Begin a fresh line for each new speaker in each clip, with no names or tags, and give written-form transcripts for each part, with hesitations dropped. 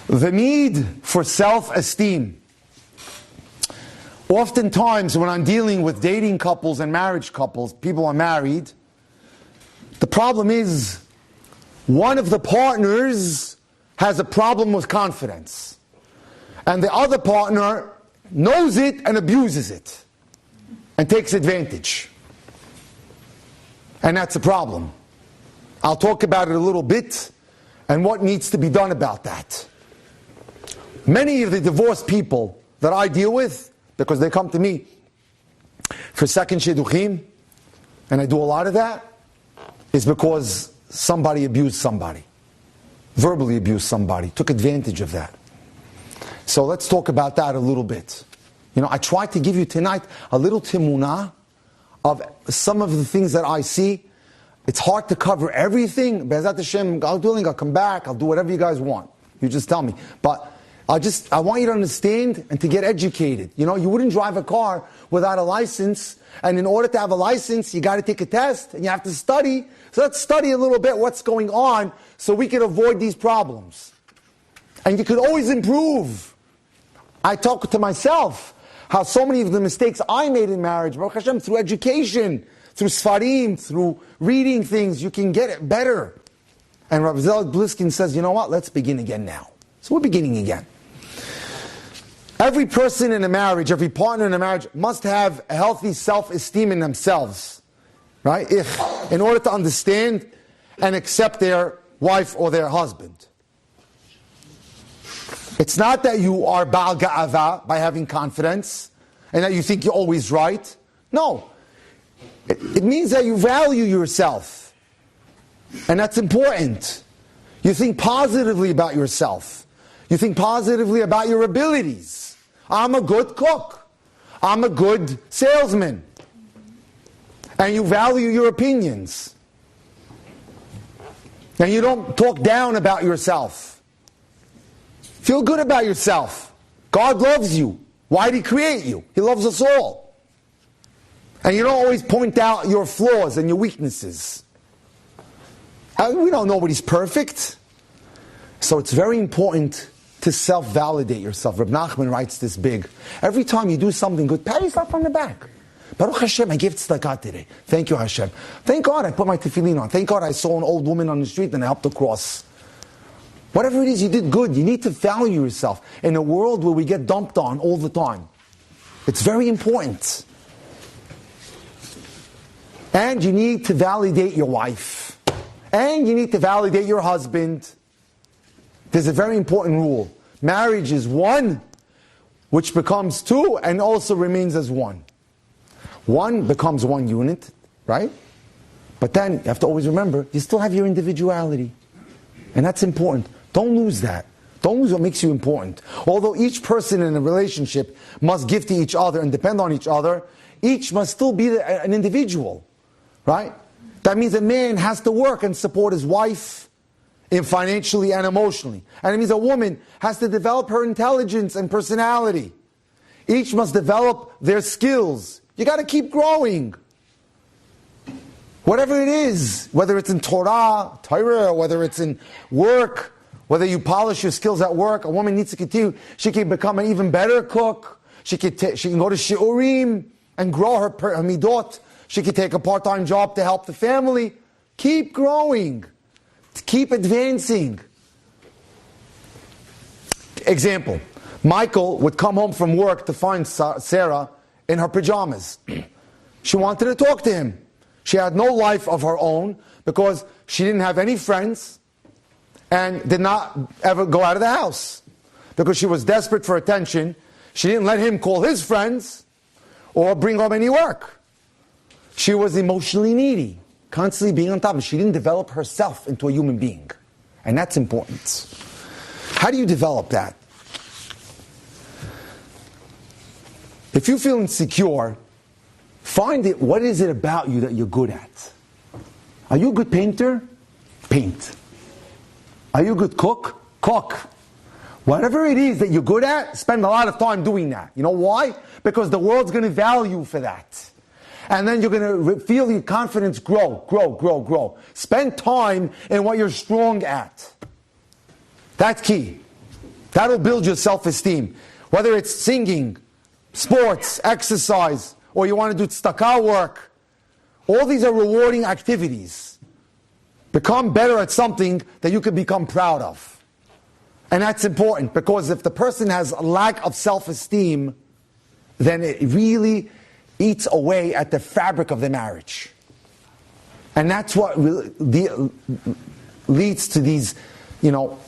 The need for self-esteem. Oftentimes when I'm dealing with dating couples and marriage couples, people are married, the problem is one of the partners has a problem with confidence. And the other partner knows it and abuses it and takes advantage. And that's a problem. I'll talk about it a little bit and what needs to be done about that. Many of the divorced people that I deal with, because they come to me for second shidduchim, and I do a lot of that, is because somebody abused somebody, verbally abused somebody, took advantage of that. So let's talk about that a little bit. You know, I tried to give you tonight a little timunah of some of the things that I see. It's hard to cover everything. Be'ezat Hashem, I'll come back, I'll do whatever you guys want. You just tell me. But I want you to understand and to get educated. You know, you wouldn't drive a car without a license, and in order to have a license, you got to take a test, and you have to study. So let's study a little bit what's going on so we can avoid these problems. And you can always improve. I talk to myself how so many of the mistakes I made in marriage, Baruch Hashem, through education, through Sfarim, through reading things, you can get it better. And Rav Zelig Bliskin says, you know what, let's begin again now. So we're beginning again. Every person in a marriage, every partner in a marriage must have a healthy self-esteem in themselves, right? In order to understand and accept their wife or their husband. It's not that you are Baal Ga'ava by having confidence and that you think you're always right. No. It means that you value yourself. And that's important. You think positively about yourself. You think positively about your abilities. I'm a good cook. I'm a good salesman. And you value your opinions. And you don't talk down about yourself. Feel good about yourself. God loves you. Why did He create you? He loves us all. And you don't always point out your flaws and your weaknesses. We don't know nobody's perfect. So it's very important to self-validate yourself. Reb Nachman writes this big. Every time you do something good, pat yourself on the back. Baruch Hashem, I gave tzedakah today. Thank you, Hashem. Thank God I put my tefillin on. Thank God I saw an old woman on the street and I helped her cross. Whatever it is you did good, you need to value yourself in a world where we get dumped on all the time. It's very important. And you need to validate your wife. And you need to validate your husband. There's a very important rule. Marriage is one, which becomes two, and also remains as one. One becomes one unit, right? But then, you have to always remember, you still have your individuality. And that's important. Don't lose that. Don't lose what makes you important. Although each person in a relationship must give to each other and depend on each other, each must still be an individual, right? That means a man has to work and support his wife, financially and emotionally. And it means a woman has to develop her intelligence and personality. Each must develop their skills. You got to keep growing. Whatever it is, whether it's in Torah, whether it's in work, whether you polish your skills at work, a woman needs to continue. She can become an even better cook. She can go to shiurim and grow her midot. She can take a part-time job to help the family. Keep growing. Keep advancing. Example, Michael would come home from work to find Sarah in her pajamas. She wanted to talk to him. She had no life of her own because she didn't have any friends and did not ever go out of the house. Because she was desperate for attention, she didn't let him call his friends or bring home any work. She was emotionally needy, constantly being on top of it. She didn't develop herself into a human being. And that's important. How do you develop that? If you feel insecure, find it. What is it about you that you're good at? Are you a good painter? Paint. Are you a good cook? Cook. Whatever it is that you're good at, spend a lot of time doing that. You know why? Because the world's going to value you for that. And then you're going to feel your confidence grow. Spend time in what you're strong at. That's key. That'll build your self-esteem. Whether it's singing, sports, exercise, or you want to do tzedakah work, all these are rewarding activities. Become better at something that you can become proud of. And that's important, because if the person has a lack of self-esteem, then it really eats away at the fabric of the marriage. And that's what leads to these,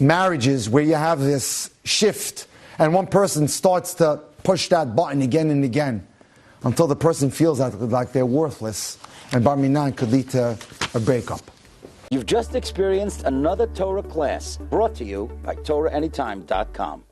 marriages where you have this shift, and one person starts to push that button again and again until the person feels like they're worthless, and bar minan could lead to a breakup.
You've just experienced another Torah class brought to you by TorahAnytime.com.